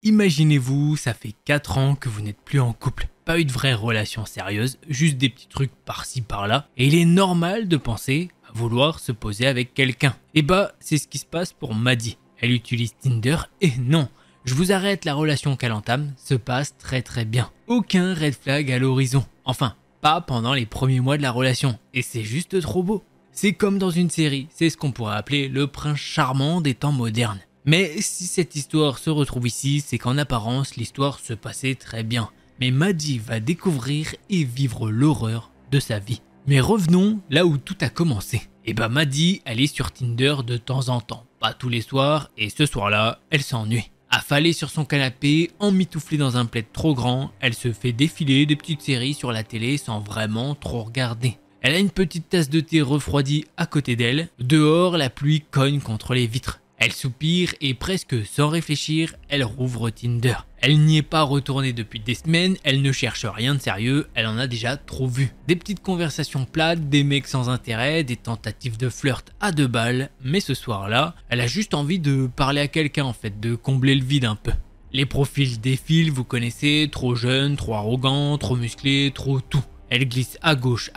Imaginez-vous, ça fait 4 ans que vous n'êtes plus en couple. Pas eu de vraie relation sérieuse, juste des petits trucs par-ci par-là. Et il est normal de penser à vouloir se poser avec quelqu'un. Et bah, c'est ce qui se passe pour Maddie. Elle utilise Tinder et non, je vous arrête, la relation qu'elle entame se passe très bien. Aucun red flag à l'horizon. Enfin, pas pendant les premiers mois de la relation. Et c'est juste trop beau. C'est comme dans une série, c'est ce qu'on pourrait appeler le prince charmant des temps modernes. Mais si cette histoire se retrouve ici, c'est qu'en apparence, l'histoire se passait très bien. Mais Maddie va découvrir et vivre l'horreur de sa vie. Mais revenons là où tout a commencé. Et bah Maddie, elle est sur Tinder de temps en temps. Pas tous les soirs, et ce soir-là, elle s'ennuie. Affalée sur son canapé, emmitouflée dans un plaid trop grand, elle se fait défiler des petites séries sur la télé sans vraiment trop regarder. Elle a une petite tasse de thé refroidie à côté d'elle. Dehors, la pluie cogne contre les vitres. Elle soupire et presque sans réfléchir, elle rouvre Tinder. Elle n'y est pas retournée depuis des semaines, elle ne cherche rien de sérieux, elle en a déjà trop vu. Des petites conversations plates, des mecs sans intérêt, des tentatives de flirt à 2 balles, mais ce soir-là, elle a juste envie de parler à quelqu'un en fait, de combler le vide un peu. Les profils défilent, vous connaissez, trop jeune, trop arrogant, trop musclé, trop tout. Elle glisse à gauche,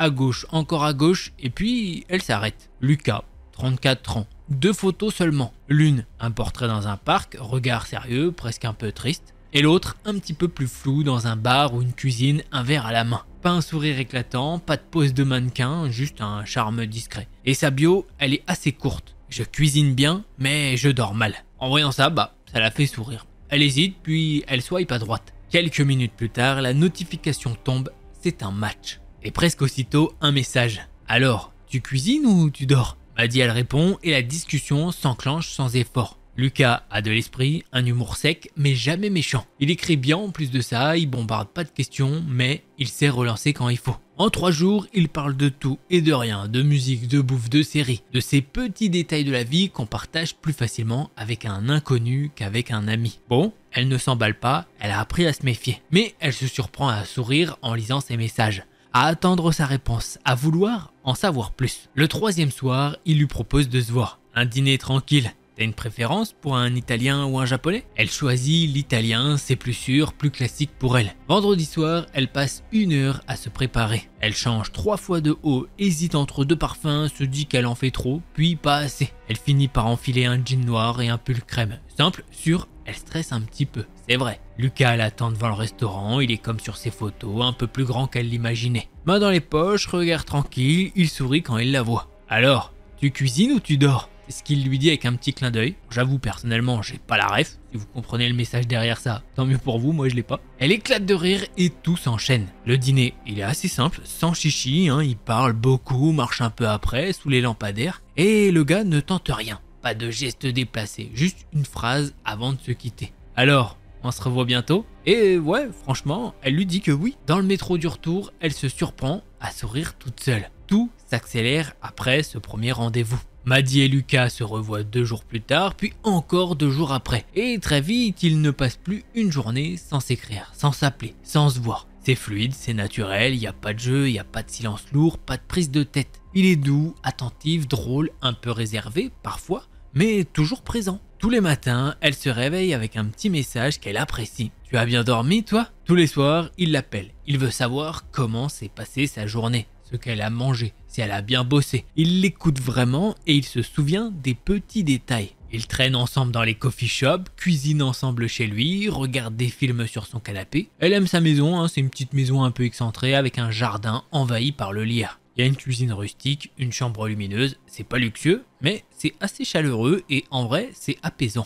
encore à gauche, et puis elle s'arrête. Lucas, 34 ans. 2 photos seulement. L'une, un portrait dans un parc, regard sérieux, presque un peu triste. Et l'autre, un petit peu plus flou, dans un bar ou une cuisine, un verre à la main. Pas un sourire éclatant, pas de pose de mannequin, juste un charme discret. Et sa bio, elle est assez courte. Je cuisine bien, mais je dors mal. En voyant ça, ça la fait sourire. Elle hésite, puis elle swipe à droite. Quelques minutes plus tard, la notification tombe, c'est un match. Et presque aussitôt, un message. Alors, tu cuisines ou tu dors ? Maddie elle répond et la discussion s'enclenche sans effort. Lucas a de l'esprit, un humour sec mais jamais méchant. Il écrit bien en plus de ça, il bombarde pas de questions mais il sait relancer quand il faut. En 3 jours, il parle de tout et de rien, de musique, de bouffe, de séries, de ces petits détails de la vie qu'on partage plus facilement avec un inconnu qu'avec un ami. Bon, elle ne s'emballe pas, elle a appris à se méfier. Mais elle se surprend à sourire en lisant ses messages, à attendre sa réponse, à vouloir en savoir plus. Le 3e soir, il lui propose de se voir. Un dîner tranquille. T'as une préférence pour un italien ou un japonais ? Elle choisit l'italien, c'est plus sûr, plus classique pour elle. Vendredi soir, elle passe 1 heure à se préparer. Elle change 3 fois de haut, hésite entre 2 parfums, se dit qu'elle en fait trop, puis pas assez. Elle finit par enfiler un jean noir et un pull crème. Simple, sûr, elle stresse un petit peu, c'est vrai. Lucas l'attend devant le restaurant, il est comme sur ses photos, un peu plus grand qu'elle l'imaginait. Main dans les poches, regard tranquille, il sourit quand il la voit. Alors, tu cuisines ou tu dors ? C'est ce qu'il lui dit avec un petit clin d'œil. J'avoue personnellement, j'ai pas la ref. Si vous comprenez le message derrière ça, tant mieux pour vous, moi je l'ai pas. Elle éclate de rire et tout s'enchaîne. Le dîner, il est assez simple, sans chichi, il parle beaucoup, marche un peu après, sous les lampadaires. Et le gars ne tente rien. Pas de geste déplacé, juste une phrase avant de se quitter. Alors, on se revoit bientôt ? Et ouais, franchement, elle lui dit que oui. Dans le métro du retour, elle se surprend à sourire toute seule. Tout s'accélère après ce premier rendez-vous. Maddie et Lucas se revoient 2 jours plus tard, puis encore 2 jours après. Et très vite, ils ne passent plus une journée sans s'écrire, sans s'appeler, sans se voir. C'est fluide, c'est naturel, il n'y a pas de jeu, il n'y a pas de silence lourd, pas de prise de tête. Il est doux, attentif, drôle, un peu réservé parfois, mais toujours présent. Tous les matins, elle se réveille avec un petit message qu'elle apprécie. « Tu as bien dormi, toi ?» Tous les soirs, il l'appelle. Il veut savoir comment s'est passée sa journée, ce qu'elle a mangé, si elle a bien bossé. Il l'écoute vraiment et il se souvient des petits détails. Ils traînent ensemble dans les coffee shops, cuisinent ensemble chez lui, regardent des films sur son canapé. Elle aime sa maison, c'est une petite maison un peu excentrée avec un jardin envahi par le lierre. Il y a une cuisine rustique, une chambre lumineuse, c'est pas luxueux, mais c'est assez chaleureux et en vrai, c'est apaisant.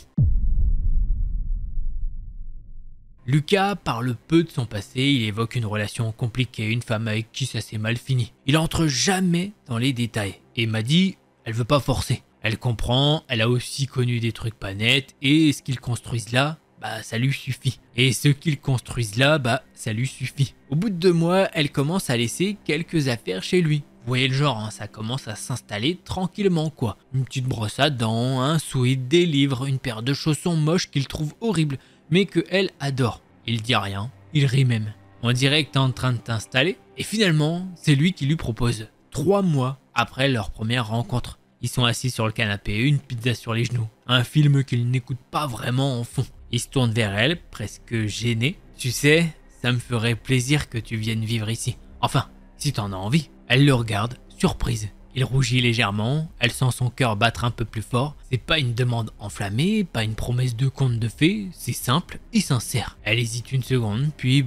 Lucas parle peu de son passé, il évoque une relation compliquée, une femme avec qui ça s'est mal fini. Il entre jamais dans les détails. Et Maddie, elle veut pas forcer. Elle comprend, elle a aussi connu des trucs pas nets, et ce qu'ils construisent là, ça lui suffit. Et ce qu'ils construisent là, ça lui suffit. Au bout de 2 mois, elle commence à laisser quelques affaires chez lui. Vous voyez le genre, ça commence à s'installer tranquillement quoi. Une petite brosse à dents, un sweat, des livres, une paire de chaussons moches qu'il trouve horribles, mais que elle adore. Il dit rien, il rit même. On dirait que t'es en train de t'installer. Et finalement, c'est lui qui lui propose. 3 mois après leur première rencontre. Ils sont assis sur le canapé, une pizza sur les genoux, un film qu'ils n'écoutent pas vraiment en fond. Il se tourne vers elle, presque gêné. Tu sais, ça me ferait plaisir que tu viennes vivre ici. Enfin, si t'en as envie. Elle le regarde, surprise. Il rougit légèrement, elle sent son cœur battre un peu plus fort. C'est pas une demande enflammée, pas une promesse de conte de fées, c'est simple et sincère. Elle hésite une seconde, puis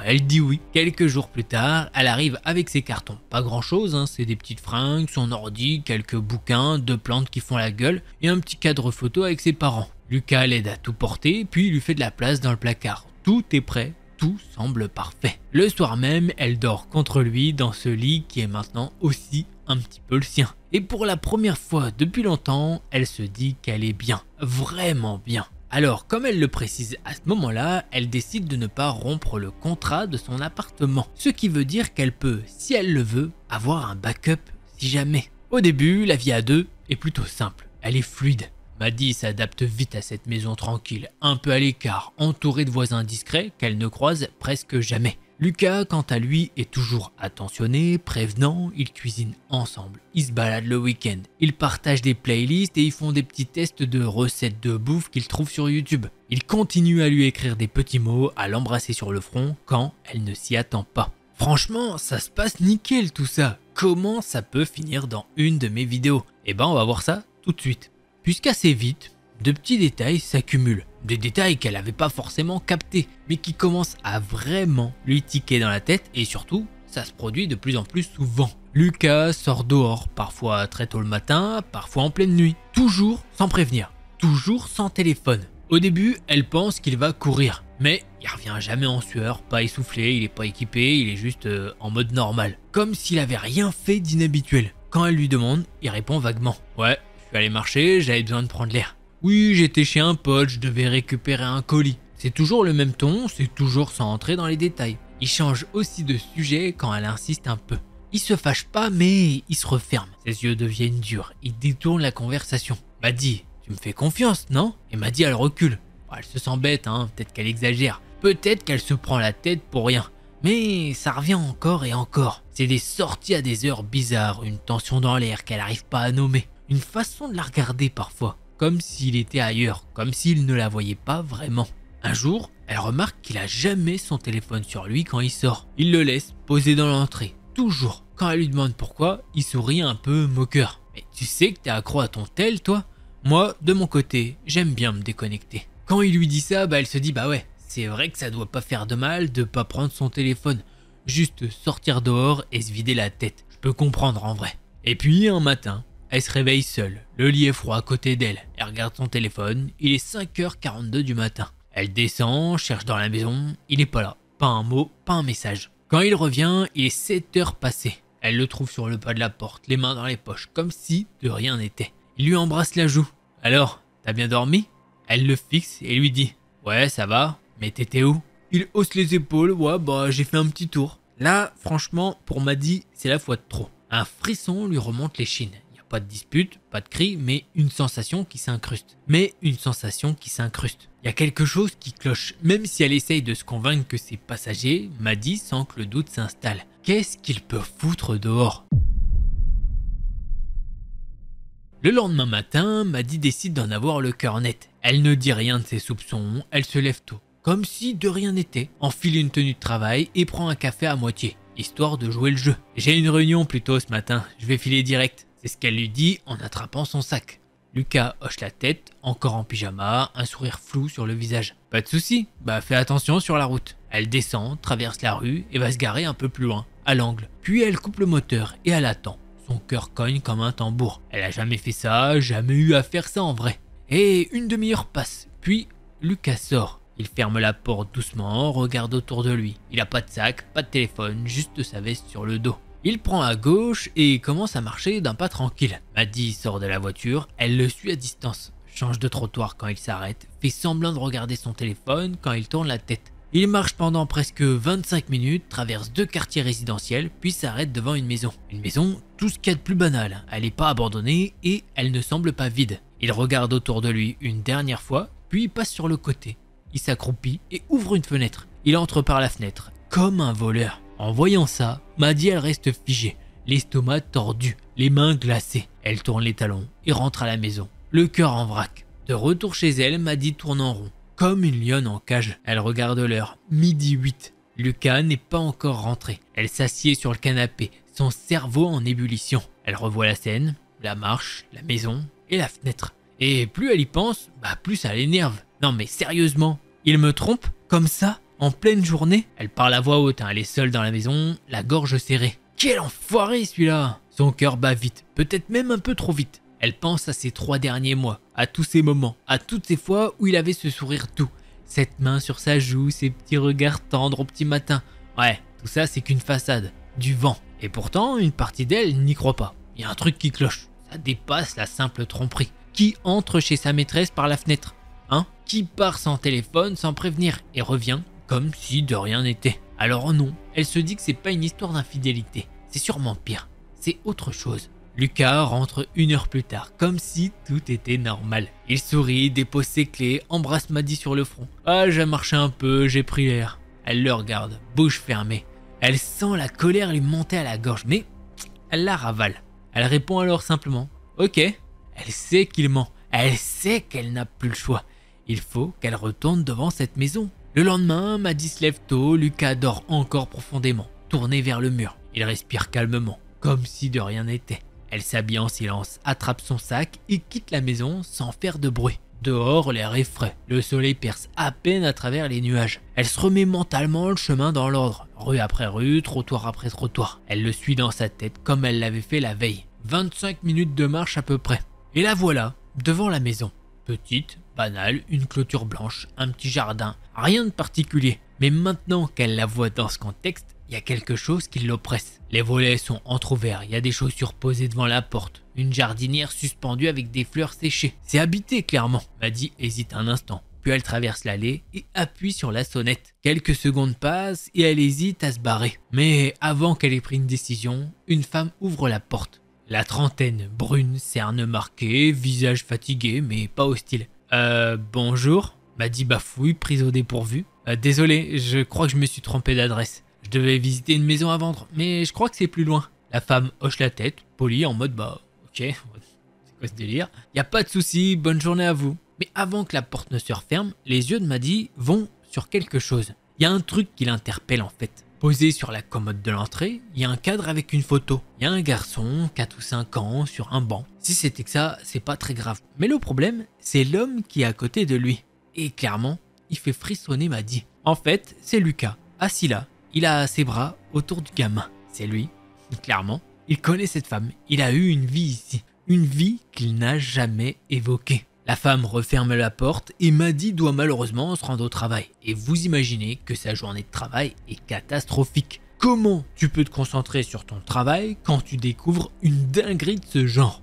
elle dit oui. Quelques jours plus tard, elle arrive avec ses cartons. Pas grand chose, c'est des petites fringues, son ordi, quelques bouquins, 2 plantes qui font la gueule et un petit cadre photo avec ses parents. Lucas l'aide à tout porter, puis lui fait de la place dans le placard. Tout est prêt. Tout semble parfait. Le soir même, elle dort contre lui dans ce lit qui est maintenant aussi un petit peu le sien. Et pour la première fois depuis longtemps, elle se dit qu'elle est bien, vraiment bien. Alors, comme elle le précise à ce moment-là, elle décide de ne pas rompre le contrat de son appartement. Ce qui veut dire qu'elle peut, si elle le veut, avoir un backup si jamais. Au début, la vie à deux est plutôt simple, elle est fluide. Maddie s'adapte vite à cette maison tranquille, un peu à l'écart, entourée de voisins discrets qu'elle ne croise presque jamais. Lucas, quant à lui, est toujours attentionné, prévenant, ils cuisinent ensemble, ils se baladent le week-end, ils partagent des playlists et ils font des petits tests de recettes de bouffe qu'ils trouvent sur YouTube. Il continue à lui écrire des petits mots, à l'embrasser sur le front quand elle ne s'y attend pas. Franchement, ça se passe nickel tout ça. Comment ça peut finir dans une de mes vidéos? On va voir ça tout de suite. Puisqu'assez vite, de petits détails s'accumulent. Des détails qu'elle n'avait pas forcément captés, mais qui commencent à vraiment lui tiquer dans la tête et surtout, ça se produit de plus en plus souvent. Lucas sort dehors, parfois très tôt le matin, parfois en pleine nuit, toujours sans prévenir, toujours sans téléphone. Au début, elle pense qu'il va courir, mais il revient jamais en sueur, pas essoufflé, il est pas équipé, il est juste en mode normal. Comme s'il avait rien fait d'inhabituel. Quand elle lui demande, il répond vaguement. Ouais, je suis allé marcher, j'avais besoin de prendre l'air. Oui, j'étais chez un pote, je devais récupérer un colis. C'est toujours le même ton, c'est toujours sans entrer dans les détails. Il change aussi de sujet quand elle insiste un peu. Il se fâche pas, mais il se referme. Ses yeux deviennent durs, il détourne la conversation. Maddie, tu me fais confiance, non? Et Maddie, elle recule. Elle se sent bête, peut-être qu'elle exagère. Peut-être qu'elle se prend la tête pour rien. Mais ça revient encore et encore. C'est des sorties à des heures bizarres, une tension dans l'air qu'elle n'arrive pas à nommer. Une façon de la regarder parfois. Comme s'il était ailleurs, comme s'il ne la voyait pas vraiment. Un jour, elle remarque qu'il a jamais son téléphone sur lui quand il sort. Il le laisse posé dans l'entrée, toujours. Quand elle lui demande pourquoi, il sourit un peu moqueur. Mais tu sais que t'es accro à ton tel, toi? Moi, de mon côté, j'aime bien me déconnecter. Quand il lui dit ça, elle se dit ouais, c'est vrai que ça doit pas faire de mal de pas prendre son téléphone. Juste sortir dehors et se vider la tête. Je peux comprendre en vrai. Et puis un matin, elle se réveille seule, le lit est froid à côté d'elle, elle regarde son téléphone, il est 5h42 du matin. Elle descend, cherche dans la maison, il n'est pas là, pas un mot, pas un message. Quand il revient, il est 7h passées. Elle le trouve sur le pas de la porte, les mains dans les poches, comme si de rien n'était. Il lui embrasse la joue. Alors, t'as bien dormi? Elle le fixe et lui dit, ouais ça va, mais t'étais où? Il hausse les épaules, ouais j'ai fait un petit tour. Là, franchement, pour Maddie, c'est la fois de trop. Un frisson lui remonte l'échine. Pas de dispute, pas de cri, mais une sensation qui s'incruste. Il y a quelque chose qui cloche. Même si elle essaye de se convaincre que c'est passager, Maddie sent que le doute s'installe. Qu'est-ce qu'il peut foutre dehors? Le lendemain matin, Maddie décide d'en avoir le cœur net. Elle ne dit rien de ses soupçons, elle se lève tôt. Comme si de rien n'était, enfile une tenue de travail et prend un café à moitié, histoire de jouer le jeu. J'ai une réunion plus tôt ce matin, je vais filer direct. C'est ce qu'elle lui dit en attrapant son sac. Lucas hoche la tête, encore en pyjama, un sourire flou sur le visage. Pas de souci, fais attention sur la route. Elle descend, traverse la rue et va se garer un peu plus loin, à l'angle. Puis elle coupe le moteur et elle attend. Son cœur cogne comme un tambour. Elle a jamais fait ça, jamais eu à faire ça en vrai. Et une demi-heure passe, puis Lucas sort. Il ferme la porte doucement, regarde autour de lui. Il a pas de sac, pas de téléphone, juste sa veste sur le dos. Il prend à gauche et commence à marcher d'un pas tranquille. Maddie sort de la voiture, elle le suit à distance, change de trottoir quand il s'arrête, fait semblant de regarder son téléphone quand il tourne la tête. Il marche pendant presque 25 minutes, traverse 2 quartiers résidentiels, puis s'arrête devant une maison. Une maison, tout ce qu'il y a de plus banal, elle n'est pas abandonnée et elle ne semble pas vide. Il regarde autour de lui une dernière fois, puis passe sur le côté. Il s'accroupit et ouvre une fenêtre. Il entre par la fenêtre, comme un voleur. En voyant ça, Maddie elle reste figée, l'estomac tordu, les mains glacées. Elle tourne les talons et rentre à la maison, le cœur en vrac. De retour chez elle, Maddy tourne en rond, comme une lionne en cage. Elle regarde l'heure, 12h08. Lucas n'est pas encore rentré. Elle s'assied sur le canapé, son cerveau en ébullition. Elle revoit la scène, la marche, la maison et la fenêtre. Et plus elle y pense, plus ça l'énerve. Non mais sérieusement, il me trompe comme ça, en pleine journée? Elle parle à voix haute, elle est seule dans la maison, la gorge serrée. Quel enfoiré celui-là! Son cœur bat vite, peut-être même un peu trop vite. Elle pense à ces 3 derniers mois, à tous ces moments, à toutes ces fois où il avait ce sourire doux. Cette main sur sa joue, ces petits regards tendres au petit matin. Ouais, tout ça c'est qu'une façade, du vent. Et pourtant, une partie d'elle n'y croit pas. Il y a un truc qui cloche, ça dépasse la simple tromperie. Qui entre chez sa maîtresse par la fenêtre? Qui part sans téléphone, sans prévenir, et revient comme si de rien n'était? Alors non, elle se dit que c'est pas une histoire d'infidélité, c'est sûrement pire, c'est autre chose. Lucas rentre 1 heure plus tard, comme si tout était normal. Il sourit, dépose ses clés, embrasse Maddy sur le front. Ah, j'ai marché un peu, j'ai pris l'air. Elle le regarde, bouche fermée. Elle sent la colère lui monter à la gorge, mais elle la ravale. Elle répond alors simplement « Ok ». Elle sait qu'il ment, elle sait qu'elle n'a plus le choix. Il faut qu'elle retourne devant cette maison. Le lendemain, Maddy se lève tôt, Lucas dort encore profondément, tourné vers le mur. Il respire calmement, comme si de rien n'était. Elle s'habille en silence, attrape son sac et quitte la maison sans faire de bruit. Dehors, l'air est frais, le soleil perce à peine à travers les nuages. Elle se remet mentalement le chemin dans l'ordre, rue après rue, trottoir après trottoir. Elle le suit dans sa tête comme elle l'avait fait la veille. 25 minutes de marche à peu près. Et la voilà, devant la maison. Petite, banale, une clôture blanche, un petit jardin, rien de particulier. Mais maintenant qu'elle la voit dans ce contexte, il y a quelque chose qui l'oppresse. Les volets sont entrouverts, il y a des chaussures posées devant la porte, une jardinière suspendue avec des fleurs séchées. C'est habité clairement. Maddy hésite un instant, puis elle traverse l'allée et appuie sur la sonnette. Quelques secondes passent et elle hésite à se barrer. Mais avant qu'elle ait pris une décision, une femme ouvre la porte. La trentaine, brune, cernes marquées, visage fatigué mais pas hostile. Bonjour, Maddy bafouille, prise au dépourvu. Désolé, je crois que je me suis trompé d'adresse. Je devais visiter une maison à vendre, mais je crois que c'est plus loin. La femme hoche la tête, polie en mode ok, c'est quoi ce délire? Y a pas de souci, bonne journée à vous. Mais avant que la porte ne se referme, les yeux de Maddy vont sur quelque chose. Y a un truc qui l'interpelle en fait. Posé sur la commode de l'entrée, il y a un cadre avec une photo. Il y a un garçon, 4 ou 5 ans, sur un banc. Si c'était que ça, c'est pas très grave. Mais le problème, c'est l'homme qui est à côté de lui. Et clairement, il fait frissonner Maddy. En fait, c'est Lucas, assis là. Il a ses bras autour du gamin. C'est lui, clairement. Il connaît cette femme. Il a eu une vie ici. Une vie qu'il n'a jamais évoquée. La femme referme la porte et Maddy doit malheureusement se rendre au travail. Et vous imaginez que sa journée de travail est catastrophique. Comment tu peux te concentrer sur ton travail quand tu découvres une dinguerie de ce genre?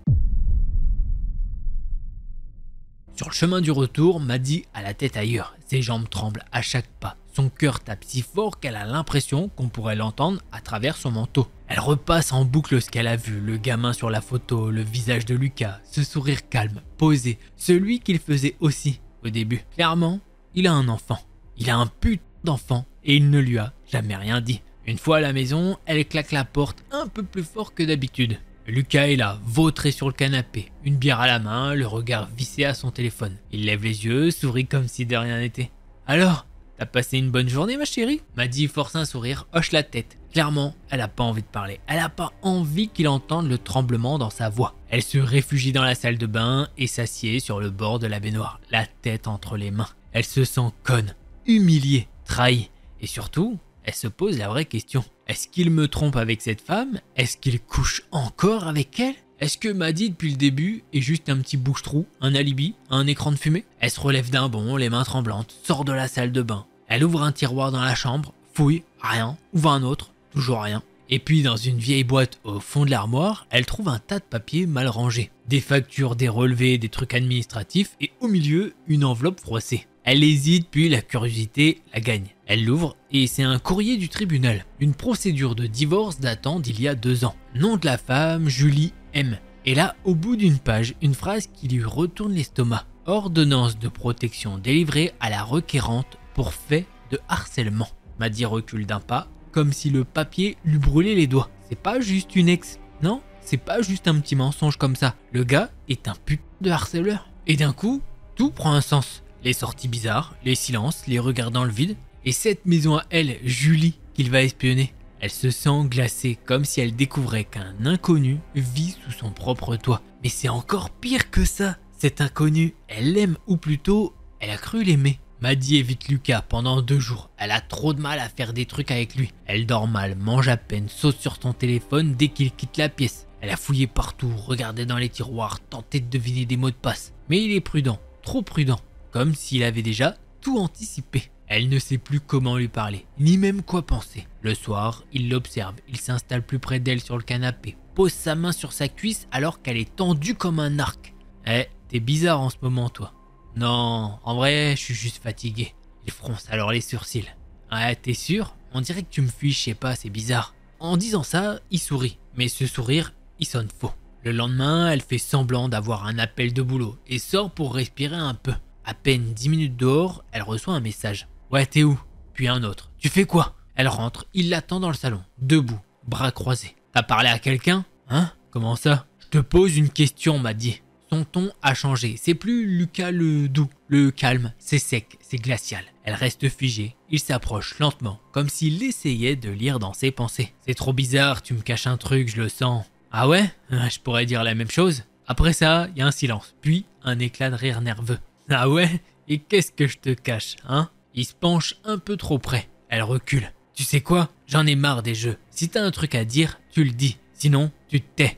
Sur le chemin du retour, Maddy a la tête ailleurs. Ses jambes tremblent à chaque pas. Son cœur tape si fort qu'elle a l'impression qu'on pourrait l'entendre à travers son manteau. Elle repasse en boucle ce qu'elle a vu, le gamin sur la photo, le visage de Lucas, ce sourire calme, posé, celui qu'il faisait aussi au début. Clairement, il a un enfant. Il a un putain d'enfant et il ne lui a jamais rien dit. Une fois à la maison, elle claque la porte un peu plus fort que d'habitude. Lucas est là, vautré sur le canapé, une bière à la main, le regard vissé à son téléphone. Il lève les yeux, sourit comme si de rien n'était. Alors, t'as passé une bonne journée ma chérie? Maddy force un sourire, hoche la tête. Clairement, elle a pas envie de parler. Elle a pas envie qu'il entende le tremblement dans sa voix. Elle se réfugie dans la salle de bain et s'assied sur le bord de la baignoire, la tête entre les mains. Elle se sent conne, humiliée, trahie. Et surtout, elle se pose la vraie question. Est-ce qu'il me trompe avec cette femme? Est-ce qu'il couche encore avec elle? Est-ce que Maddy, depuis le début, est juste un petit bouche-trou, un alibi, un écran de fumée? Elle se relève d'un bond, les mains tremblantes, sort de la salle de bain. Elle ouvre un tiroir dans la chambre, fouille, rien, ouvre un autre, toujours rien. Et puis dans une vieille boîte au fond de l'armoire, elle trouve un tas de papiers mal rangés. Des factures, des relevés, des trucs administratifs et au milieu, une enveloppe froissée. Elle hésite puis la curiosité la gagne. Elle l'ouvre et c'est un courrier du tribunal. Une procédure de divorce datant d'il y a 2 ans. Nom de la femme, Julie M. Et là, au bout d'une page, une phrase qui lui retourne l'estomac. Ordonnance de protection délivrée à la requérante pour fait de harcèlement. Maddy recule d'un pas, comme si le papier lui brûlait les doigts. C'est pas juste une ex, non, c'est pas juste un petit mensonge comme ça. Le gars est un putain de harceleur. Et d'un coup, tout prend un sens. Les sorties bizarres, les silences, les regards dans le vide. Et cette maison à elle, Julie, qu'il va espionner. Elle se sent glacée, comme si elle découvrait qu'un inconnu vit sous son propre toit. Mais c'est encore pire que ça. Cet inconnu, elle l'aime, ou plutôt, elle a cru l'aimer. Maddie évite Lucas pendant 2 jours. Elle a trop de mal à faire des trucs avec lui. Elle dort mal, mange à peine, saute sur son téléphone dès qu'il quitte la pièce. Elle a fouillé partout, regardé dans les tiroirs, tenté de deviner des mots de passe. Mais il est prudent, trop prudent, comme s'il avait déjà tout anticipé. Elle ne sait plus comment lui parler, ni même quoi penser. Le soir, il l'observe, il s'installe plus près d'elle sur le canapé, pose sa main sur sa cuisse alors qu'elle est tendue comme un arc. Eh, t'es bizarre en ce moment toi. Non, en vrai, je suis juste fatigué. Il fronce alors les sourcils. Ouais, t'es sûr? On dirait que tu me fuis, je sais pas, c'est bizarre. En disant ça, il sourit, mais ce sourire, il sonne faux. Le lendemain, elle fait semblant d'avoir un appel de boulot et sort pour respirer un peu. À peine 10 minutes dehors, elle reçoit un message. Ouais, t'es où? Puis un autre. Tu fais quoi? Elle rentre, il l'attend dans le salon, debout, bras croisés. T'as parlé à quelqu'un? Hein? Comment ça? Je te pose une question, m'a dit. Son ton a changé, c'est plus Lucas le doux, le calme, c'est sec, c'est glacial. Elle reste figée, il s'approche lentement, comme s'il essayait de lire dans ses pensées. C'est trop bizarre, tu me caches un truc, je le sens. Ah ouais? Je pourrais dire la même chose. Après ça, il y a un silence, puis un éclat de rire nerveux. Ah ouais? Et qu'est-ce que je te cache, hein? Il se penche un peu trop près. Elle recule. Tu sais quoi? J'en ai marre des jeux. Si t'as un truc à dire, tu le dis. Sinon, tu te tais.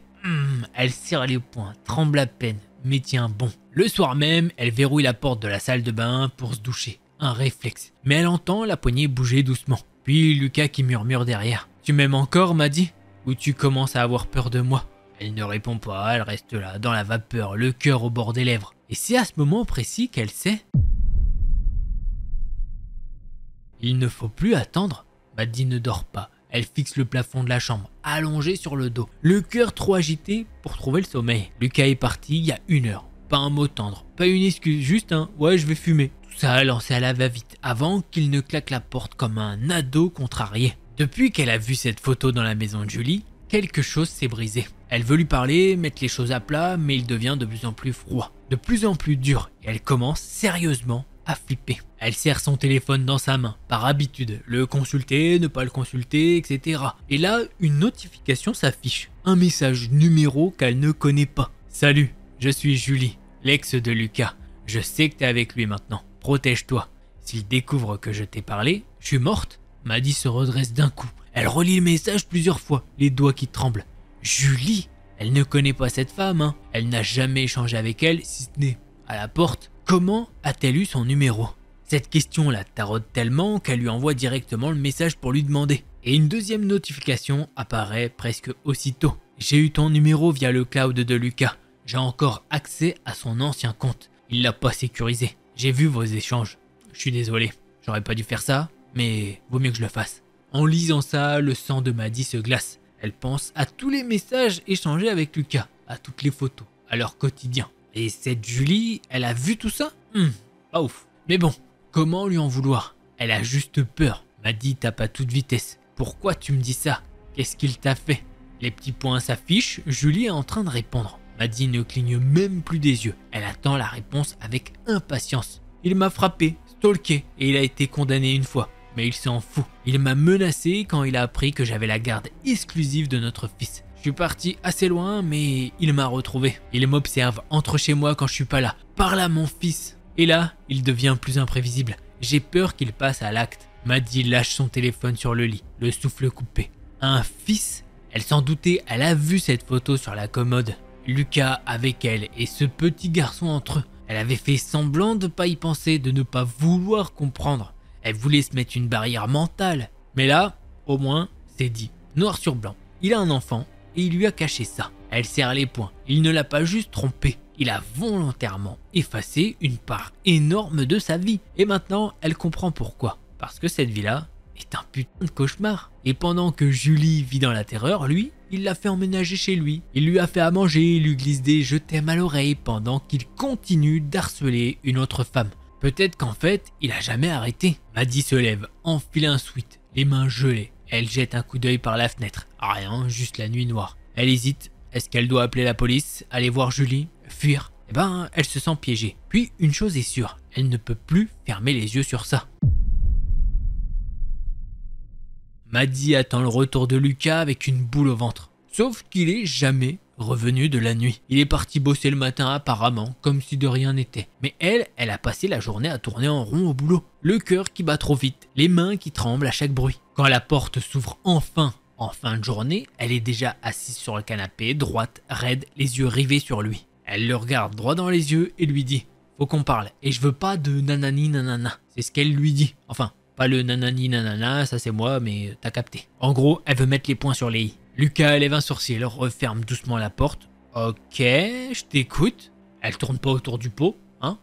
Elle serre les poings, tremble à peine, mais tient bon. Le soir même, elle verrouille la porte de la salle de bain pour se doucher. Un réflexe. Mais elle entend la poignée bouger doucement. Puis Lucas qui murmure derrière. Tu m'aimes encore, m'a dit? Ou tu commences à avoir peur de moi? Elle ne répond pas, elle reste là, dans la vapeur, le cœur au bord des lèvres. Et c'est à ce moment précis qu'elle sait... Il ne faut plus attendre. Maddie ne dort pas. Elle fixe le plafond de la chambre, allongée sur le dos, le cœur trop agité pour trouver le sommeil. Lucas est parti il y a 1 heure. Pas un mot tendre, pas une excuse, juste un « ouais, je vais fumer ». Tout ça lancé à la va-vite, avant qu'il ne claque la porte comme un ado contrarié. Depuis qu'elle a vu cette photo dans la maison de Julie, quelque chose s'est brisé. Elle veut lui parler, mettre les choses à plat, mais il devient de plus en plus froid, de plus en plus dur, et elle commence sérieusement à flipper. Elle serre son téléphone dans sa main, par habitude, le consulter, ne pas le consulter, etc. Et là, une notification s'affiche, un message numéro qu'elle ne connaît pas. Salut, je suis Julie, l'ex de Lucas. Je sais que t'es avec lui maintenant, protège-toi. S'il découvre que je t'ai parlé, je suis morte. Maddie se redresse d'un coup. Elle relit le message plusieurs fois, les doigts qui tremblent. Julie, elle ne connaît pas cette femme, hein. Elle n'a jamais échangé avec elle, si ce n'est à la porte. Comment a-t-elle eu son numéro? Cette question la taraude tellement qu'elle lui envoie directement le message pour lui demander. Et une deuxième notification apparaît presque aussitôt. J'ai eu ton numéro via le cloud de Lucas. J'ai encore accès à son ancien compte. Il l'a pas sécurisé. J'ai vu vos échanges. Je suis désolé. J'aurais pas dû faire ça, mais vaut mieux que je le fasse. En lisant ça, le sang de Maddie se glace. Elle pense à tous les messages échangés avec Lucas, à toutes les photos, à leur quotidien. Et cette Julie, elle a vu tout ça? Pas ouf. Mais bon, comment lui en vouloir? Elle a juste peur. Maddie tape à toute vitesse. Pourquoi tu me dis ça? Qu'est-ce qu'il t'a fait? Les petits points s'affichent, Julie est en train de répondre. Maddie ne cligne même plus des yeux. Elle attend la réponse avec impatience. Il m'a frappé, stalké, et il a été condamné 1 fois. Mais il s'en fout. Il m'a menacé quand il a appris que j'avais la garde exclusive de notre fils. Je suis parti assez loin, mais il m'a retrouvé. Il m'observe, entre chez moi quand je suis pas là. Par là, mon fils. Et là, il devient plus imprévisible. J'ai peur qu'il passe à l'acte. Maddie lâche son téléphone sur le lit, le souffle coupé. Un fils? Elle s'en doutait, elle a vu cette photo sur la commode. Lucas avec elle et ce petit garçon entre eux. Elle avait fait semblant de pas y penser, de ne pas vouloir comprendre. Elle voulait se mettre une barrière mentale. Mais là, au moins, c'est dit. Noir sur blanc. Il a un enfant et il lui a caché ça. Elle serre les poings. Il ne l'a pas juste trompé. Il a volontairement effacé une part énorme de sa vie. Et maintenant, elle comprend pourquoi. Parce que cette vie-là est un putain de cauchemar. Et pendant que Julie vit dans la terreur, lui, il l'a fait emménager chez lui. Il lui a fait à manger, il lui glisse des « je t'aime » à l'oreille pendant qu'il continue d'harceler une autre femme. Peut-être qu'en fait, il a jamais arrêté. Maddie se lève, enfile un sweat, les mains gelées. Elle jette un coup d'œil par la fenêtre. Rien, juste la nuit noire. Elle hésite. Est-ce qu'elle doit appeler la police, aller voir Julie, fuir? Eh ben, elle se sent piégée. Puis, une chose est sûre, elle ne peut plus fermer les yeux sur ça. Maddie attend le retour de Lucas avec une boule au ventre. Sauf qu'il est jamais revenu de la nuit. Il est parti bosser le matin apparemment, comme si de rien n'était. Mais elle a passé la journée à tourner en rond au boulot. Le cœur qui bat trop vite, les mains qui tremblent à chaque bruit. Quand la porte s'ouvre enfin, en fin de journée, elle est déjà assise sur le canapé, droite, raide, les yeux rivés sur lui. Elle le regarde droit dans les yeux et lui dit « Faut qu'on parle, et je veux pas de nanani nanana ». C'est ce qu'elle lui dit. Enfin, pas le nanani nanana, ça c'est moi, mais t'as capté. En gros, elle veut mettre les points sur les i. Lucas lève un sourcil, referme doucement la porte. Ok, je t'écoute. Elle tourne pas autour du pot, hein?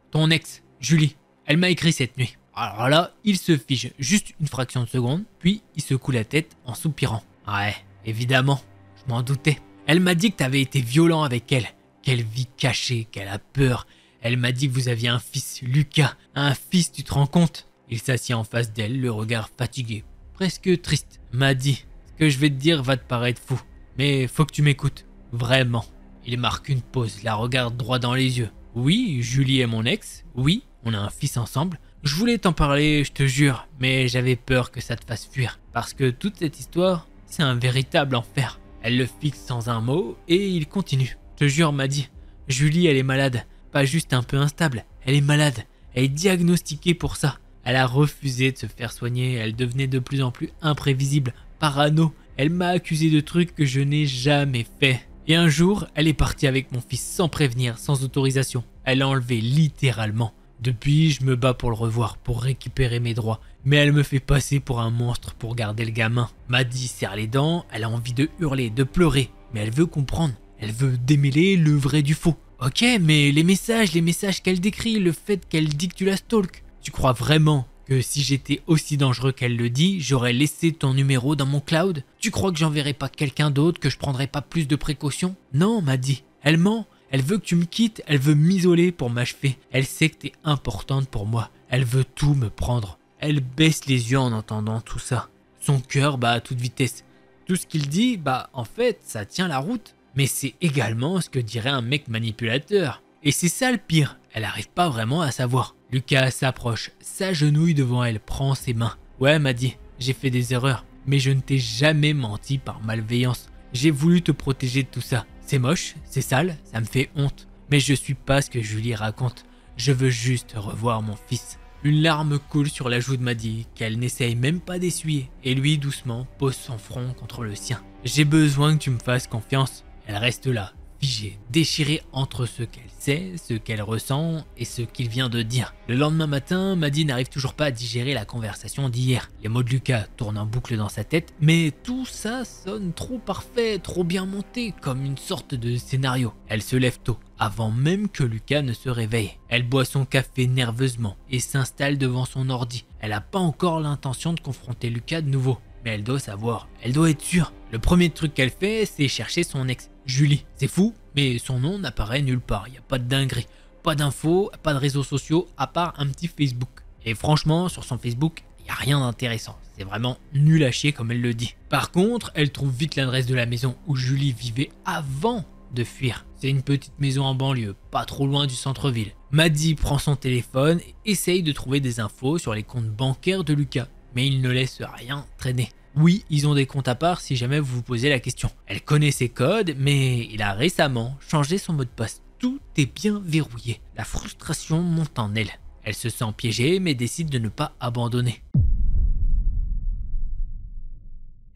Ton ex, Julie, elle m'a écrit cette nuit. Alors là, il se fige juste une fraction de seconde, puis il secoue la tête en soupirant. Ouais, évidemment, je m'en doutais. Elle m'a dit que t'avais été violent avec elle, qu'elle vit cachée, qu'elle a peur. Elle m'a dit que vous aviez un fils, Lucas. Un fils, tu te rends compte? Il s'assied en face d'elle, le regard fatigué, presque triste. M'a dit, ce que je vais te dire va te paraître fou, mais faut que tu m'écoutes, vraiment. Il marque une pause, la regarde droit dans les yeux. Oui, Julie est mon ex, oui, on a un fils ensemble. Je voulais t'en parler, je te jure, mais j'avais peur que ça te fasse fuir, parce que toute cette histoire, c'est un véritable enfer. Elle le fixe sans un mot, et il continue. Je te jure, m'a dit, Julie, elle est malade, pas juste un peu instable, elle est malade, elle est diagnostiquée pour ça. Elle a refusé de se faire soigner, elle devenait de plus en plus imprévisible, parano. Elle m'a accusé de trucs que je n'ai jamais fait. Et un jour, elle est partie avec mon fils sans prévenir, sans autorisation. Elle l'a enlevé littéralement. Depuis, je me bats pour le revoir, pour récupérer mes droits. Mais elle me fait passer pour un monstre pour garder le gamin. Maddie serre les dents, elle a envie de hurler, de pleurer. Mais elle veut comprendre, elle veut démêler le vrai du faux. Ok, mais les messages qu'elle décrit, le fait qu'elle dit que tu la stalk. Tu crois vraiment que si j'étais aussi dangereux qu'elle le dit, j'aurais laissé ton numéro dans mon cloud? Tu crois que j'enverrais pas quelqu'un d'autre, que je prendrais pas plus de précautions? Non, m'a dit. Elle ment. Elle veut que tu me quittes, elle veut m'isoler pour m'achever. Elle sait que t'es importante pour moi. Elle veut tout me prendre. Elle baisse les yeux en entendant tout ça. Son cœur bat à toute vitesse. Tout ce qu'il dit, en fait, ça tient la route. Mais c'est également ce que dirait un mec manipulateur. Et c'est ça le pire, elle n'arrive pas vraiment à savoir. Lucas s'approche, s'agenouille devant elle, prend ses mains. Ouais, m'a dit, j'ai fait des erreurs, mais je ne t'ai jamais menti par malveillance. J'ai voulu te protéger de tout ça. C'est moche, c'est sale, ça me fait honte. Mais je suis pas ce que Julie raconte. Je veux juste revoir mon fils. Une larme coule sur la joue de Maddie, qu'elle n'essaye même pas d'essuyer, et lui, doucement, pose son front contre le sien. J'ai besoin que tu me fasses confiance. Elle reste là, figée, déchirée entre ce qu'elle sait, ce qu'elle ressent et ce qu'il vient de dire. Le lendemain matin, Maddie n'arrive toujours pas à digérer la conversation d'hier. Les mots de Lucas tournent en boucle dans sa tête, mais tout ça sonne trop parfait, trop bien monté, comme une sorte de scénario. Elle se lève tôt, avant même que Lucas ne se réveille. Elle boit son café nerveusement et s'installe devant son ordi. Elle n'a pas encore l'intention de confronter Lucas de nouveau. Mais elle doit savoir, elle doit être sûre. Le premier truc qu'elle fait, c'est chercher son ex, Julie. C'est fou, mais son nom n'apparaît nulle part. Il n'y a pas de dinguerie, pas d'infos, pas de réseaux sociaux, à part un petit Facebook. Et franchement, sur son Facebook, il n'y a rien d'intéressant. C'est vraiment nul à chier comme elle le dit. Par contre, elle trouve vite l'adresse de la maison où Julie vivait avant de fuir. C'est une petite maison en banlieue, pas trop loin du centre-ville. Maddie prend son téléphone et essaye de trouver des infos sur les comptes bancaires de Lucas. Mais il ne laisse rien traîner. Oui, ils ont des comptes à part si jamais vous vous posez la question. Elle connaît ses codes, mais il a récemment changé son mot de passe. Tout est bien verrouillé. La frustration monte en elle. Elle se sent piégée, mais décide de ne pas abandonner.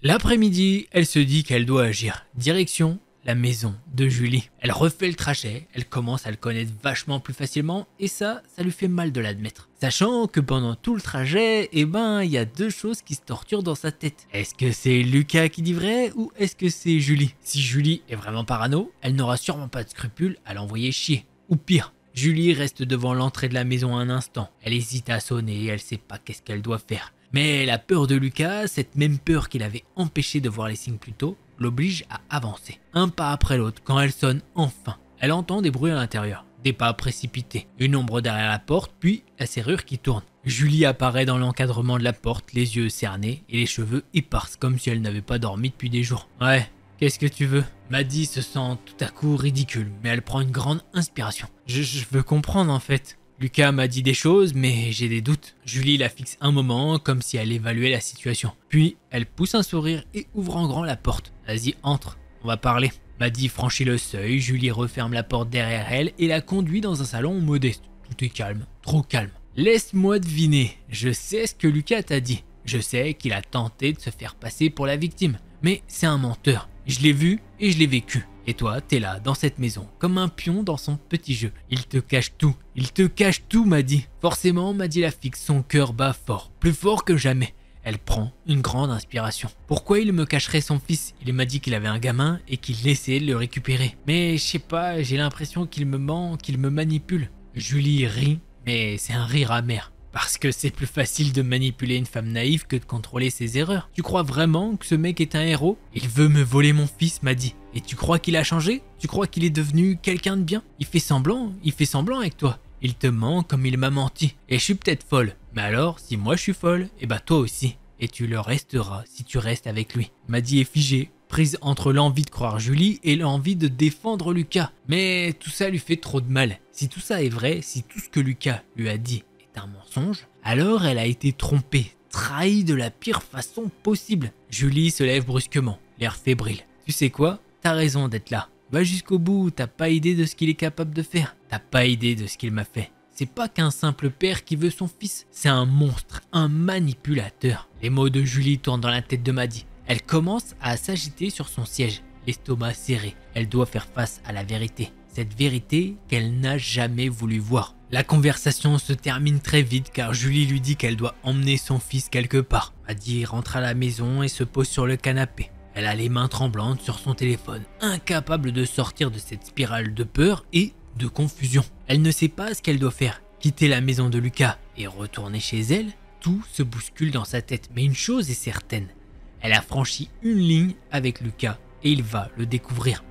L'après-midi, elle se dit qu'elle doit agir. Direction la maison de Julie. Elle refait le trajet, elle commence à le connaître vachement plus facilement et ça lui fait mal de l'admettre. Sachant que pendant tout le trajet, il y a deux choses qui se torturent dans sa tête. Est-ce que c'est Lucas qui dit vrai ou est-ce que c'est Julie? Si Julie est vraiment parano, elle n'aura sûrement pas de scrupule à l'envoyer chier. Ou pire, Julie reste devant l'entrée de la maison un instant. Elle hésite à sonner, elle sait pas qu'est-ce qu'elle doit faire. Mais la peur de Lucas, cette même peur qui l'avait empêché de voir les signes plus tôt, l'oblige à avancer, un pas après l'autre. Quand elle sonne enfin, elle entend des bruits à l'intérieur, Des pas précipités, une ombre derrière la porte, puis la serrure qui tourne. Julie apparaît dans l'encadrement de la porte, les yeux cernés et les cheveux épars, comme si elle n'avait pas dormi depuis des jours. Ouais, qu'est-ce que tu veux? Maddie se sent tout à coup ridicule, mais elle prend une grande inspiration. Je veux comprendre en fait. Lucas m'a dit des choses, mais j'ai des doutes. Julie la fixe un moment, comme si elle évaluait la situation. Puis, elle pousse un sourire et ouvre en grand la porte. Vas-y, entre, on va parler. Maddie franchit le seuil, Julie referme la porte derrière elle et la conduit dans un salon modeste. Tout est calme, trop calme. Laisse-moi deviner, je sais ce que Lucas t'a dit. Je sais qu'il a tenté de se faire passer pour la victime. Mais c'est un menteur. Je l'ai vu et je l'ai vécu. Et toi, t'es là, dans cette maison, comme un pion dans son petit jeu. Il te cache tout. Il te cache tout, Maddie. Forcément, Maddie la fixe, son cœur bat fort. Plus fort que jamais. Elle prend une grande inspiration. Pourquoi il me cacherait son fils? Il m'a dit qu'il avait un gamin et qu'il essayait de le récupérer. Mais je sais pas, j'ai l'impression qu'il me ment, qu'il me manipule. Julie rit, mais c'est un rire amer. Parce que c'est plus facile de manipuler une femme naïve que de contrôler ses erreurs. Tu crois vraiment que ce mec est un héros? Il veut me voler mon fils, Maddie. Et tu crois qu'il a changé? Tu crois qu'il est devenu quelqu'un de bien? Il fait semblant avec toi. Il te ment comme il m'a menti. Et je suis peut-être folle. Mais alors, si moi je suis folle, et bah toi aussi. Et tu le resteras si tu restes avec lui. Maddie est figée, prise entre l'envie de croire Julie et l'envie de défendre Lucas. Mais tout ça lui fait trop de mal. Si tout ça est vrai, si tout ce que Lucas lui a dit un mensonge, alors elle a été trompée, trahie de la pire façon possible. Julie se lève brusquement, l'air fébrile. Tu sais quoi? T'as raison d'être là. Va jusqu'au bout, t'as pas idée de ce qu'il est capable de faire. T'as pas idée de ce qu'il m'a fait. C'est pas qu'un simple père qui veut son fils, c'est un monstre, un manipulateur. Les mots de Julie tournent dans la tête de Maddie. Elle commence à s'agiter sur son siège, l'estomac serré. Elle doit faire face à la vérité. Cette vérité qu'elle n'a jamais voulu voir. La conversation se termine très vite car Julie lui dit qu'elle doit emmener son fils quelque part. Maddie rentre à la maison et se pose sur le canapé. Elle a les mains tremblantes sur son téléphone, incapable de sortir de cette spirale de peur et de confusion. Elle ne sait pas ce qu'elle doit faire. Quitter la maison de Lucas et retourner chez elle, tout se bouscule dans sa tête. Mais une chose est certaine, elle a franchi une ligne avec Lucas et il va le découvrir.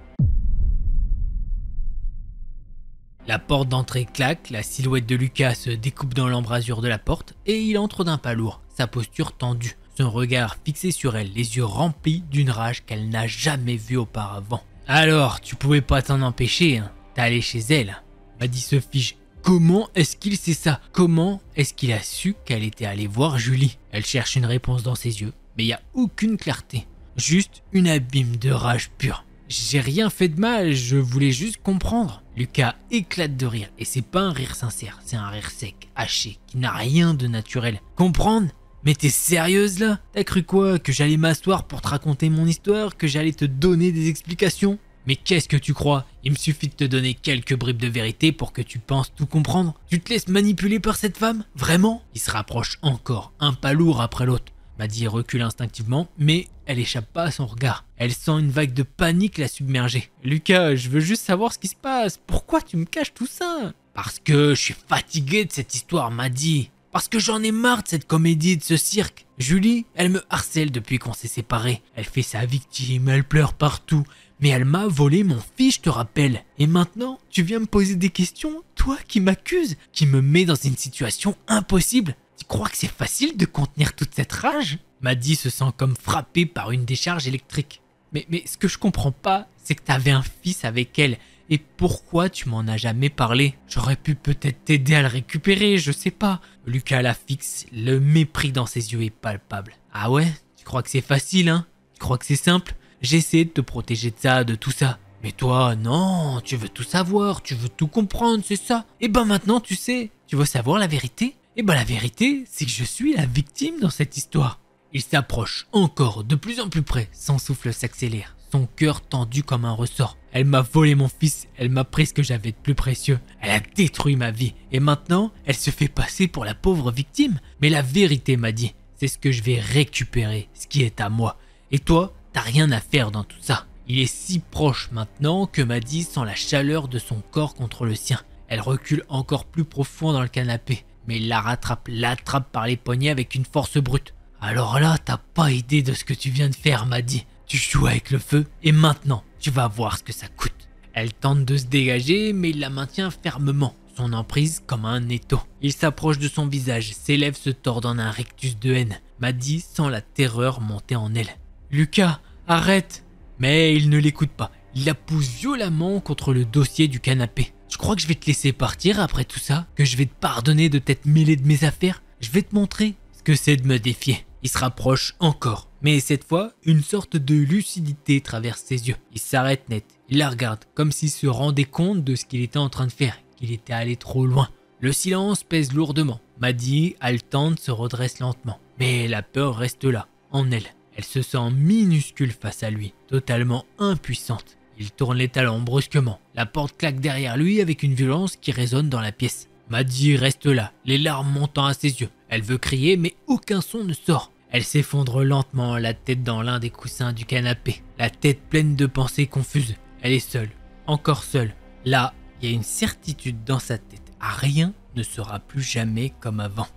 La porte d'entrée claque, la silhouette de Lucas se découpe dans l'embrasure de la porte et il entre d'un pas lourd, sa posture tendue, son regard fixé sur elle, les yeux remplis d'une rage qu'elle n'a jamais vue auparavant. Alors, tu pouvais pas t'en empêcher, hein? T'es allé chez elle. Maddie se fige. Comment est-ce qu'il sait ça? Comment est-ce qu'il a su qu'elle était allée voir Julie? Elle cherche une réponse dans ses yeux, mais il n'y a aucune clarté, juste une abîme de rage pure. J'ai rien fait de mal, je voulais juste comprendre. Lucas éclate de rire et c'est pas un rire sincère, c'est un rire sec, haché, qui n'a rien de naturel. Comprendre? Mais t'es sérieuse là? T'as cru quoi? Que j'allais m'asseoir pour te raconter mon histoire? Que j'allais te donner des explications? Mais qu'est-ce que tu crois? Il me suffit de te donner quelques bribes de vérité pour que tu penses tout comprendre. Tu te laisses manipuler par cette femme? Vraiment? Il se rapproche encore, un pas lourd après l'autre. Maddie recule instinctivement, mais elle échappe pas à son regard. Elle sent une vague de panique la submerger. Lucas, je veux juste savoir ce qui se passe. Pourquoi tu me caches tout ça? Parce que je suis fatigué de cette histoire, Maddie. Parce que j'en ai marre de cette comédie, de ce cirque. Julie, elle me harcèle depuis qu'on s'est séparés. Elle fait sa victime, elle pleure partout. Mais elle m'a volé mon fils, je te rappelle. Et maintenant, tu viens me poser des questions? Toi qui m'accuses, qui me mets dans une situation impossible. Tu crois que c'est facile de contenir toute cette rage? Maddie se sent comme frappée par une décharge électrique. Mais ce que je comprends pas, c'est que t'avais un fils avec elle. Et pourquoi tu m'en as jamais parlé? J'aurais pu peut-être t'aider à le récupérer, je sais pas. Lucas la fixe, le mépris dans ses yeux est palpable. Ah ouais? Tu crois que c'est facile, hein? Tu crois que c'est simple? J'essaie de te protéger de ça, de tout ça. Mais toi, non, tu veux tout savoir, tu veux tout comprendre, c'est ça. Et ben maintenant, tu sais, tu veux savoir la vérité? Et ben la vérité, c'est que je suis la victime dans cette histoire. Il s'approche encore de plus en plus près, son souffle s'accélère, son cœur tendu comme un ressort. Elle m'a volé mon fils, elle m'a pris ce que j'avais de plus précieux, elle a détruit ma vie. Et maintenant, elle se fait passer pour la pauvre victime. Mais la vérité m'a dit, c'est ce que je vais récupérer, ce qui est à moi. Et toi, t'as rien à faire dans tout ça. Il est si proche maintenant que Maddie sent la chaleur de son corps contre le sien. Elle recule encore plus profond dans le canapé. Mais il la rattrape, l'attrape par les poignets avec une force brute. Alors là, t'as pas idée de ce que tu viens de faire, Maddie. Tu joues avec le feu et maintenant, tu vas voir ce que ça coûte. Elle tente de se dégager, mais il la maintient fermement, son emprise comme un étau. Il s'approche de son visage, ses lèvres se tordent en un rictus de haine. Maddie sent la terreur monter en elle. « Lucas, arrête !» Mais il ne l'écoute pas. Il la pousse violemment contre le dossier du canapé. « Je crois que je vais te laisser partir après tout ça, que je vais te pardonner de t'être mêlé de mes affaires. Je vais te montrer ce que c'est de me défier. » Il se rapproche encore, mais cette fois, une sorte de lucidité traverse ses yeux. Il s'arrête net, il la regarde, comme s'il se rendait compte de ce qu'il était en train de faire, qu'il était allé trop loin. Le silence pèse lourdement. Maddie, haletante, se redresse lentement. Mais la peur reste là, en elle. Elle se sent minuscule face à lui, totalement impuissante. Il tourne les talons brusquement. La porte claque derrière lui avec une violence qui résonne dans la pièce. Maddie reste là, les larmes montant à ses yeux. Elle veut crier, mais aucun son ne sort. Elle s'effondre lentement, la tête dans l'un des coussins du canapé. La tête pleine de pensées confuses. Elle est seule, encore seule. Là, il y a une certitude dans sa tête. Rien ne sera plus jamais comme avant.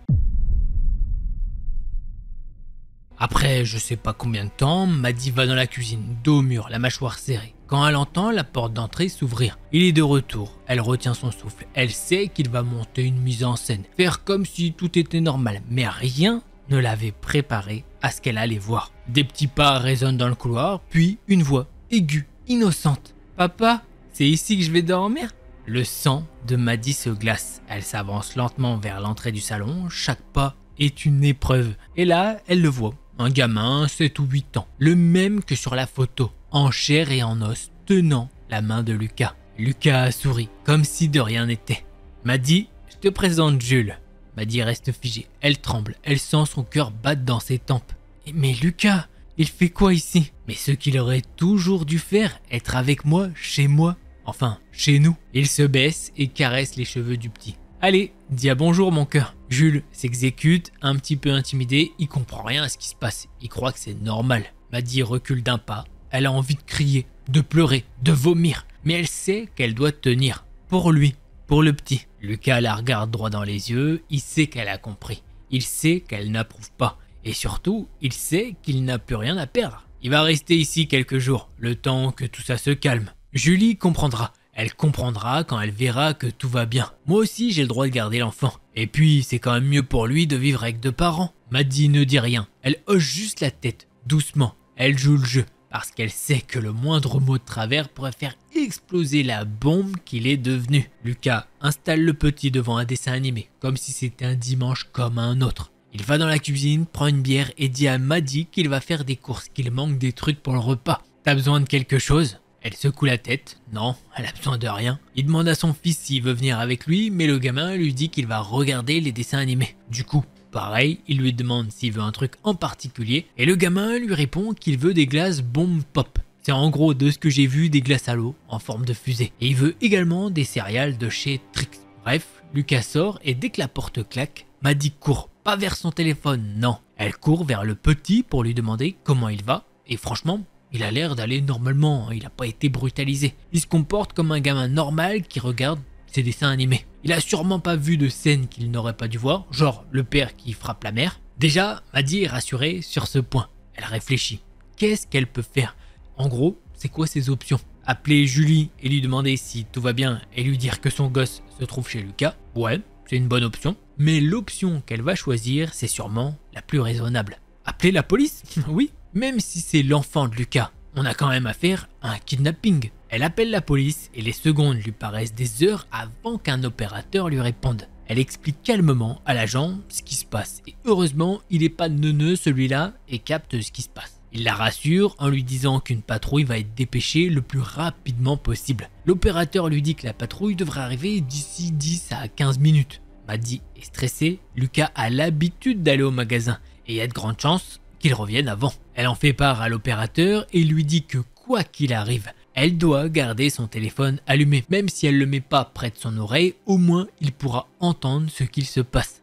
Après je sais pas combien de temps, Maddie va dans la cuisine, dos au mur, la mâchoire serrée. Quand elle entend la porte d'entrée s'ouvrir, il est de retour. Elle retient son souffle. Elle sait qu'il va monter une mise en scène, faire comme si tout était normal. Mais rien ne l'avait préparé à ce qu'elle allait voir. Des petits pas résonnent dans le couloir, puis une voix aiguë, innocente. « Papa, c'est ici que je vais dormir ?» Le sang de Maddie se glace. Elle s'avance lentement vers l'entrée du salon. Chaque pas est une épreuve. Et là, elle le voit. Un gamin, 7 ou 8 ans. Le même que sur la photo. En chair et en os, tenant la main de Lucas. Lucas sourit, comme si de rien n'était. « Maddie, je te présente Jules. » Maddie reste figée. Elle tremble. Elle sent son cœur battre dans ses tempes. « Mais Lucas, il fait quoi ici ?» Mais ce qu'il aurait toujours dû faire, être avec moi, chez moi. Enfin, chez nous. Il se baisse et caresse les cheveux du petit. « Allez, dis à bonjour mon cœur. » Jules s'exécute, un petit peu intimidé. Il comprend rien à ce qui se passe. Il croit que c'est normal. Maddie recule d'un pas. Elle a envie de crier, de pleurer, de vomir. Mais elle sait qu'elle doit tenir. Pour lui, pour le petit. Lucas la regarde droit dans les yeux. Il sait qu'elle a compris. Il sait qu'elle n'approuve pas. Et surtout, il sait qu'il n'a plus rien à perdre. Il va rester ici quelques jours, le temps que tout ça se calme. Julie comprendra. Elle comprendra quand elle verra que tout va bien. Moi aussi, j'ai le droit de garder l'enfant. Et puis, c'est quand même mieux pour lui de vivre avec 2 parents. Maddie ne dit rien. Elle hoche juste la tête, doucement. Elle joue le jeu, parce qu'elle sait que le moindre mot de travers pourrait faire exploser la bombe qu'il est devenu. Lucas installe le petit devant un dessin animé, comme si c'était un dimanche comme un autre. Il va dans la cuisine, prend une bière et dit à Maddie qu'il va faire des courses, qu'il manque des trucs pour le repas. « T'as besoin de quelque chose ?» Elle secoue la tête. Non, elle a besoin de rien. Il demande à son fils s'il veut venir avec lui, mais le gamin lui dit qu'il va regarder les dessins animés. Du coup, pareil, il lui demande s'il veut un truc en particulier, et le gamin lui répond qu'il veut des glaces Bomb Pop. C'est en gros de ce que j'ai vu des glaces à l'eau en forme de fusée. Et il veut également des céréales de chez Trix. Bref, Lucas sort et dès que la porte claque, Maddie court. Pas vers son téléphone, non. Elle court vers le petit pour lui demander comment il va. Et franchement, il a l'air d'aller normalement, il n'a pas été brutalisé. Il se comporte comme un gamin normal qui regarde ses dessins animés. Il a sûrement pas vu de scène qu'il n'aurait pas dû voir, genre le père qui frappe la mère. Déjà, Maddie est rassurée sur ce point. Elle réfléchit. Qu'est-ce qu'elle peut faire? En gros, c'est quoi ses options? Appeler Julie et lui demander si tout va bien et lui dire que son gosse se trouve chez Lucas? Ouais, c'est une bonne option. Mais l'option qu'elle va choisir, c'est sûrement la plus raisonnable. Appeler la police? Oui. Même si c'est l'enfant de Lucas, on a quand même affaire à un kidnapping. Elle appelle la police et les secondes lui paraissent des heures avant qu'un opérateur lui réponde. Elle explique calmement à l'agent ce qui se passe. Et heureusement, il n'est pas neuneux celui-là et capte ce qui se passe. Il la rassure en lui disant qu'une patrouille va être dépêchée le plus rapidement possible. L'opérateur lui dit que la patrouille devrait arriver d'ici 10 à 15 minutes. Maddie est stressée, Lucas a l'habitude d'aller au magasin et il y a de grandes chances qu'il revienne avant. Elle en fait part à l'opérateur et lui dit que quoi qu'il arrive, elle doit garder son téléphone allumé. Même si elle le met pas près de son oreille, au moins il pourra entendre ce qu'il se passe.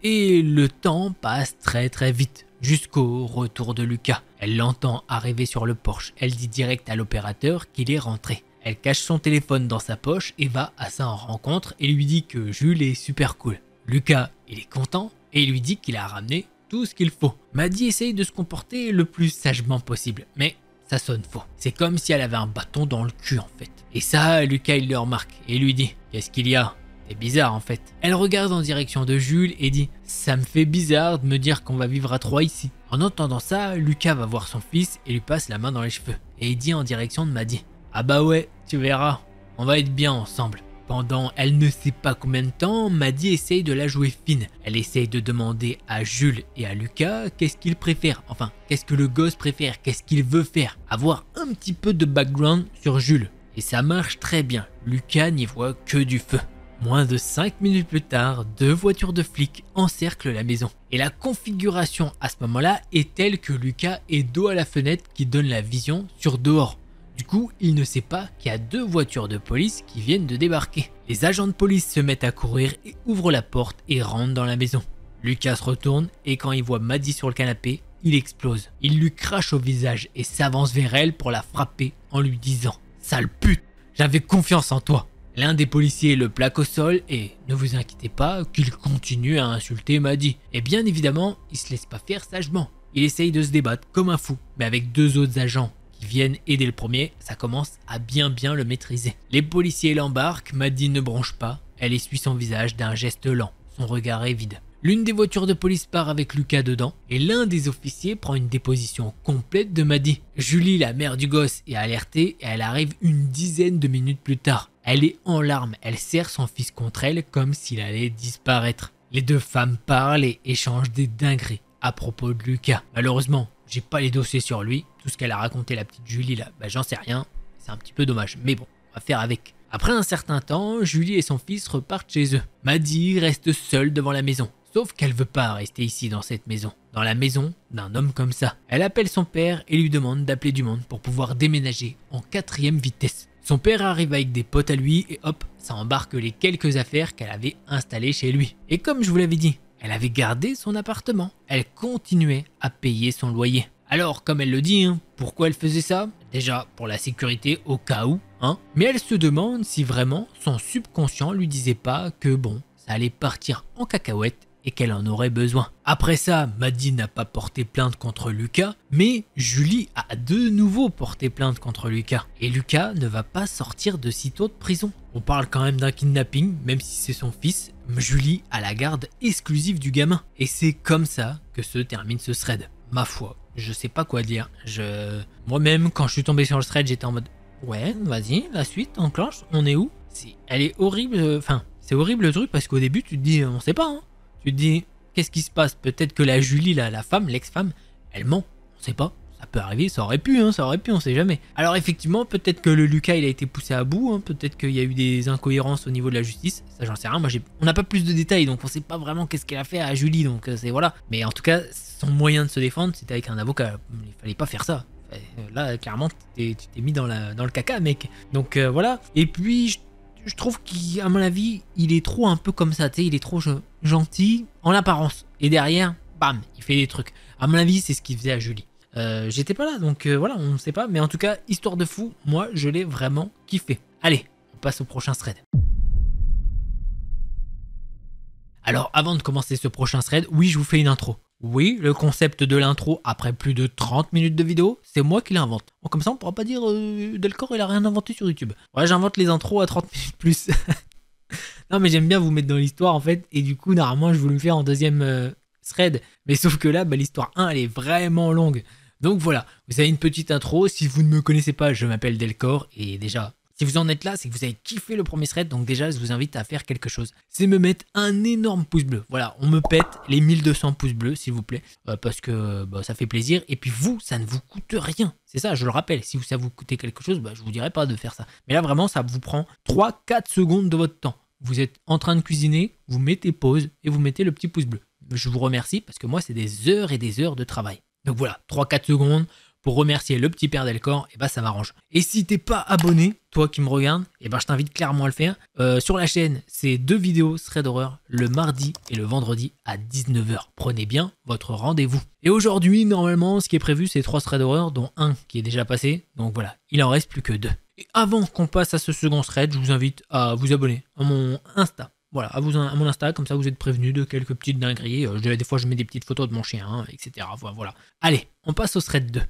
Et le temps passe très vite, jusqu'au retour de Lucas. Elle l'entend arriver sur le porche. Elle dit direct à l'opérateur qu'il est rentré. Elle cache son téléphone dans sa poche et va à sa rencontre et lui dit que Jules est super cool. Lucas, il est content et il lui dit qu'il a ramené tout ce qu'il faut. Maddie essaye de se comporter le plus sagement possible, mais ça sonne faux. C'est comme si elle avait un bâton dans le cul en fait. Et ça, Lucas il le remarque et lui dit « Qu'est-ce qu'il y a ? C'est bizarre en fait. » Elle regarde en direction de Jules et dit « Ça me fait bizarre de me dire qu'on va vivre à 3 ici. » En entendant ça, Lucas va voir son fils et lui passe la main dans les cheveux. Et il dit en direction de Maddy « Ah bah ouais, tu verras, on va être bien ensemble. » Pendant elle ne sait pas combien de temps, Maddy essaye de la jouer fine. Elle essaye de demander à Jules et à Lucas qu'est-ce qu'ils préfèrent. Enfin, qu'est-ce que le gosse préfère, qu'est-ce qu'il veut faire. Avoir un petit peu de background sur Jules. Et ça marche très bien. Lucas n'y voit que du feu. Moins de 5 minutes plus tard, 2 voitures de flics encerclent la maison. Et la configuration à ce moment-là est telle que Lucas est dos à la fenêtre qui donne la vision sur dehors. Du coup, il ne sait pas qu'il y a 2 voitures de police qui viennent de débarquer. Les agents de police se mettent à courir et ouvrent la porte et rentrent dans la maison. Lucas se retourne et quand il voit Maddy sur le canapé, il explose. Il lui crache au visage et s'avance vers elle pour la frapper en lui disant « Sale pute, j'avais confiance en toi !» L'un des policiers le plaque au sol et ne vous inquiétez pas qu'il continue à insulter Maddy. Et bien évidemment, il se laisse pas faire sagement. Il essaye de se débattre comme un fou, mais avec 2 autres agents qui viennent aider le premier, ça commence à bien le maîtriser. Les policiers l'embarquent, Maddy ne bronche pas, elle essuie son visage d'un geste lent, son regard est vide. L'une des voitures de police part avec Lucas dedans et l'un des officiers prend une déposition complète de Maddy. Julie, la mère du gosse, est alertée et elle arrive une dizaine de minutes plus tard. Elle est en larmes, elle serre son fils contre elle comme s'il allait disparaître. Les 2 femmes parlent et échangent des dingueries à propos de Lucas. Malheureusement, j'ai pas les dossiers sur lui, tout ce qu'elle a raconté la petite Julie là, j'en sais rien, c'est un petit peu dommage, mais bon, on va faire avec. Après un certain temps, Julie et son fils repartent chez eux. Maddy reste seule devant la maison. Sauf qu'elle veut pas rester ici dans cette maison, dans la maison d'un homme comme ça. Elle appelle son père et lui demande d'appeler du monde pour pouvoir déménager en 4e vitesse. Son père arrive avec des potes à lui et hop, ça embarque les quelques affaires qu'elle avait installées chez lui. Et comme je vous l'avais dit, elle avait gardé son appartement. Elle continuait à payer son loyer. Alors, comme elle le dit, pourquoi elle faisait ça? Déjà, pour la sécurité au cas où, mais elle se demande si vraiment son subconscient lui disait pas que bon, ça allait partir en cacahuète et qu'elle en aurait besoin. Après ça, Maddy n'a pas porté plainte contre Lucas, mais Julie a de nouveau porté plainte contre Lucas. Et Lucas ne va pas sortir de sitôt de prison. On parle quand même d'un kidnapping, même si c'est son fils. Julie a la garde exclusive du gamin. Et c'est comme ça que se termine ce thread. Ma foi, je sais pas quoi dire. Moi-même, quand je suis tombé sur le thread, j'étais en mode « Ouais, vas-y, la suite, enclenche, on est où ?» Elle est horrible, c'est horrible le truc parce qu'au début, tu te dis « On sait pas, Tu te dis, qu'est-ce qui se passe? Peut-être que la Julie, la femme, l'ex-femme, elle ment. On sait pas. Ça peut arriver, ça aurait pu, on sait jamais. Alors effectivement, peut-être que le Lucas, il a été poussé à bout. Peut-être qu'il y a eu des incohérences au niveau de la justice. Ça, j'en sais rien. On n'a pas plus de détails, donc on sait pas vraiment qu'est-ce qu'elle a fait à Julie. Donc c'est voilà. Mais en tout cas, son moyen de se défendre, c'était avec un avocat. Il fallait pas faire ça. Là, clairement, tu t'es mis dans le caca, mec. Donc voilà. Et puis, je trouve qu'à mon avis, il est trop un peu comme ça, tu sais, il est trop gentil en apparence. Et derrière, bam, il fait des trucs. À mon avis, c'est ce qu'il faisait à Julie. J'étais pas là, donc voilà, on ne sait pas. Mais en tout cas, histoire de fou, moi, je l'ai vraiment kiffé. Allez, on passe au prochain thread. Alors, avant de commencer ce prochain thread, oui, je vous fais une intro. Oui, le concept de l'intro, après plus de 30 minutes de vidéo, c'est moi qui l'invente. Bon, comme ça, on pourra pas dire Delcor, il a rien inventé sur YouTube. Ouais, j'invente les intros à 30 minutes plus. Non, mais j'aime bien vous mettre dans l'histoire, en fait. Et du coup, normalement, je voulais le faire en 2e thread. Mais sauf que là, l'histoire 1, elle est vraiment longue. Donc voilà, vous avez une petite intro. Si vous ne me connaissez pas, je m'appelle Delcor. Et déjà, si vous en êtes là, c'est que vous avez kiffé le premier thread. Donc déjà, je vous invite à faire quelque chose. C'est me mettre un énorme pouce bleu. Voilà, on me pète les 1200 pouces bleus, s'il vous plaît. Parce que ça fait plaisir. Et puis vous, ça ne vous coûte rien. C'est ça, je le rappelle. Si ça vous coûtait quelque chose, je vous dirais pas de faire ça. Mais là, vraiment, ça vous prend 3-4 secondes de votre temps. Vous êtes en train de cuisiner, vous mettez pause et vous mettez le petit pouce bleu. Je vous remercie parce que moi, c'est des heures et des heures de travail. Donc voilà, 3-4 secondes pour remercier le petit père Delcor, et ça m'arrange. Et si t'es pas abonné, toi qui me regardes, je t'invite clairement à le faire. Sur la chaîne, c'est 2 vidéos thread horreur le mardi et le vendredi à 19h. Prenez bien votre rendez-vous. Et aujourd'hui, normalement, ce qui est prévu, c'est 3 thread horreur, dont un qui est déjà passé. Donc voilà, il en reste plus que 2. Et avant qu'on passe à ce second thread, je vous invite à vous abonner à mon Insta. Voilà, à mon Insta, comme ça vous êtes prévenus de quelques petites dingueries. Des fois, je mets des petites photos de mon chien, etc. Voilà. Allez, on passe au thread 2.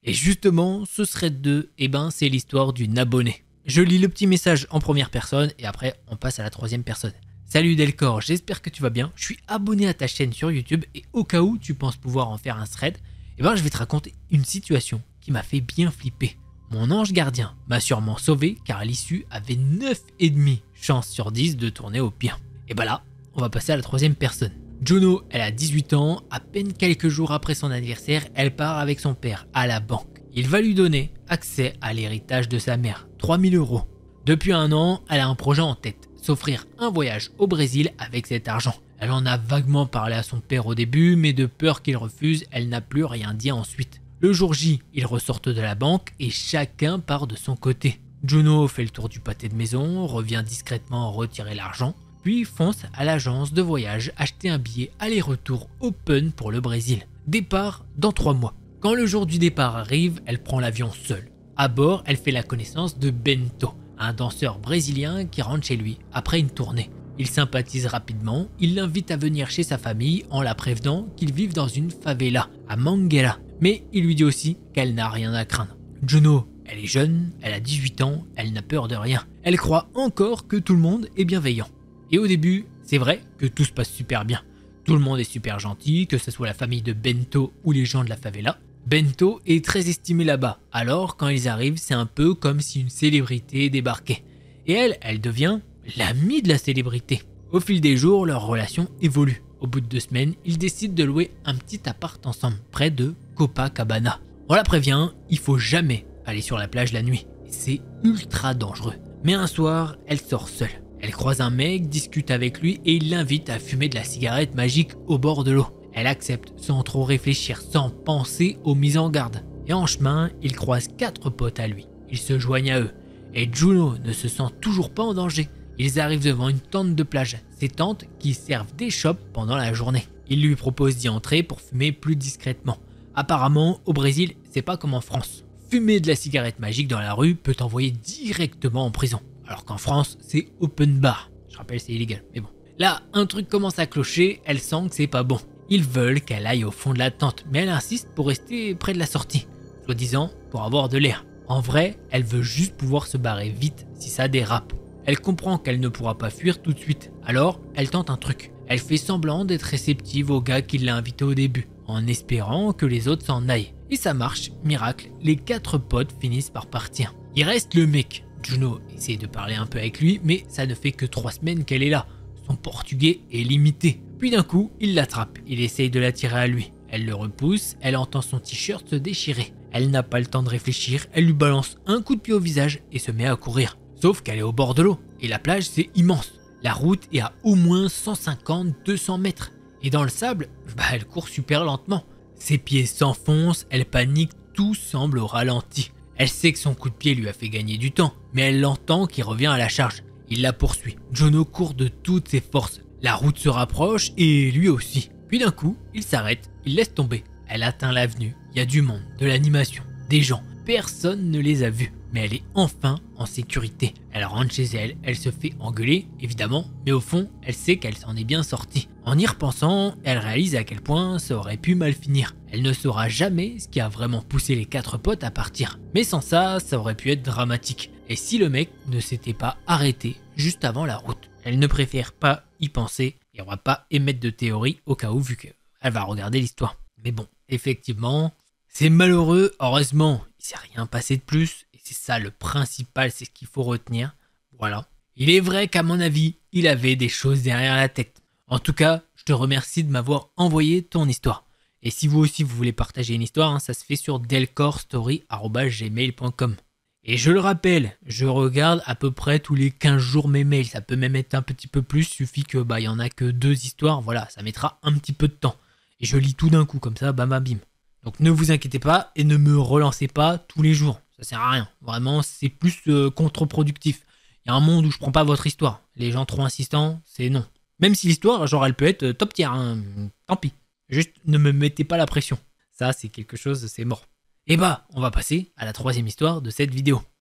Et justement, ce thread 2, c'est l'histoire d'une abonnée. Je lis le petit message en première personne et après on passe à la troisième personne. Salut Delcor, j'espère que tu vas bien. Je suis abonné à ta chaîne sur YouTube et au cas où tu penses pouvoir en faire un thread, je vais te raconter une situation qui m'a fait bien flipper. Mon ange gardien m'a sûrement sauvé car l'issue avait 9,5 chances sur 10 de tourner au pire. Et là, on va passer à la troisième personne. Juno, elle a 18 ans, à peine quelques jours après son anniversaire, elle part avec son père à la banque. Il va lui donner accès à l'héritage de sa mère, 3000 €. Depuis un an, elle a un projet en tête, s'offrir un voyage au Brésil avec cet argent. Elle en a vaguement parlé à son père au début, mais de peur qu'il refuse, elle n'a plus rien dit ensuite. Le jour J, ils ressortent de la banque et chacun part de son côté. Juno fait le tour du pâté de maison, revient discrètement retirer l'argent, puis fonce à l'agence de voyage acheter un billet aller-retour open pour le Brésil. Départ dans 3 mois. Quand le jour du départ arrive, elle prend l'avion seule. À bord, elle fait la connaissance de Bento, un danseur brésilien qui rentre chez lui après une tournée. Il sympathise rapidement, il l'invite à venir chez sa famille en la prévenant qu'ils vivent dans une favela, à Mangueira. Mais il lui dit aussi qu'elle n'a rien à craindre. Juno, elle est jeune, elle a 18 ans, elle n'a peur de rien. Elle croit encore que tout le monde est bienveillant. Et au début, c'est vrai que tout se passe super bien. Tout le monde est super gentil, que ce soit la famille de Bento ou les gens de la favela. Bento est très estimé là-bas, alors quand ils arrivent, c'est un peu comme si une célébrité débarquait. Et elle devient l'amie de la célébrité. Au fil des jours, leur relation évolue. Au bout de 2 semaines, ils décident de louer un petit appart ensemble, près de Copacabana. On la prévient, il faut jamais aller sur la plage la nuit. C'est ultra dangereux. Mais un soir, elle sort seule. Elle croise un mec, discute avec lui et il l'invite à fumer de la cigarette magique au bord de l'eau. Elle accepte sans trop réfléchir, sans penser aux mises en garde. Et en chemin, il croise 4 potes à lui. Ils se joignent à eux. Et Juno ne se sent toujours pas en danger. Ils arrivent devant une tente de plage. Ces tentes qui servent des chopes pendant la journée. Il lui propose d'y entrer pour fumer plus discrètement. Apparemment, au Brésil, c'est pas comme en France. Fumer de la cigarette magique dans la rue peut t'envoyer directement en prison. Alors qu'en France, c'est open bar. Je rappelle, c'est illégal, mais bon. Là, un truc commence à clocher, elle sent que c'est pas bon. Ils veulent qu'elle aille au fond de la tente, mais elle insiste pour rester près de la sortie. Soi-disant, pour avoir de l'air. En vrai, elle veut juste pouvoir se barrer vite si ça dérape. Elle comprend qu'elle ne pourra pas fuir tout de suite. Alors, elle tente un truc. Elle fait semblant d'être réceptive au gars qui l'a invité au début, en espérant que les autres s'en aillent. Et ça marche, miracle, les 4 potes finissent par partir. Il reste le mec. Juno essaie de parler un peu avec lui, mais ça ne fait que 3 semaines qu'elle est là. Son portugais est limité. Puis d'un coup, il l'attrape. Il essaye de l'attirer à lui. Elle le repousse, elle entend son t-shirt se déchirer. Elle n'a pas le temps de réfléchir, elle lui balance un coup de pied au visage et se met à courir. Sauf qu'elle est au bord de l'eau. Et la plage, c'est immense. La route est à au moins 150-200 mètres. Et dans le sable, elle court super lentement. Ses pieds s'enfoncent, elle panique, tout semble au ralenti. Elle sait que son coup de pied lui a fait gagner du temps, mais elle l'entend qui revient à la charge. Il la poursuit. Juno court de toutes ses forces. La route se rapproche et lui aussi. Puis d'un coup, il s'arrête, il laisse tomber. Elle atteint l'avenue. Il y a du monde, de l'animation, des gens. Personne ne les a vus. Mais elle est enfin en sécurité. Elle rentre chez elle, elle se fait engueuler, évidemment, mais au fond, elle sait qu'elle s'en est bien sortie. En y repensant, elle réalise à quel point ça aurait pu mal finir. Elle ne saura jamais ce qui a vraiment poussé les 4 potes à partir. Mais sans ça, ça aurait pu être dramatique. Et si le mec ne s'était pas arrêté juste avant la route? Elle ne préfère pas y penser et on va pas émettre de théorie au cas où vu qu'elle va regarder l'histoire. Mais bon, effectivement, c'est malheureux. Heureusement, il s'est rien passé de plus. C'est ça le principal, c'est ce qu'il faut retenir. Voilà. Il est vrai qu'à mon avis, il avait des choses derrière la tête. En tout cas, je te remercie de m'avoir envoyé ton histoire. Et si vous aussi vous voulez partager une histoire, ça se fait sur delcorstory@gmail.com. Et je le rappelle, je regarde à peu près tous les 15 jours mes mails. Ça peut même être un petit peu plus, suffit que il y en a que 2 histoires. Voilà, ça mettra un petit peu de temps. Et je lis tout d'un coup, comme ça, bam bam bim. Donc ne vous inquiétez pas et ne me relancez pas tous les jours. Ça sert à rien. Vraiment, c'est plus contre-productif. Il y a un monde où je prends pas votre histoire. Les gens trop insistants, c'est non. Même si l'histoire, genre, elle peut être top tier. Tant pis. Juste, ne me mettez pas la pression. Ça, c'est quelque chose, c'est mort. Et on va passer à la 3e histoire de cette vidéo.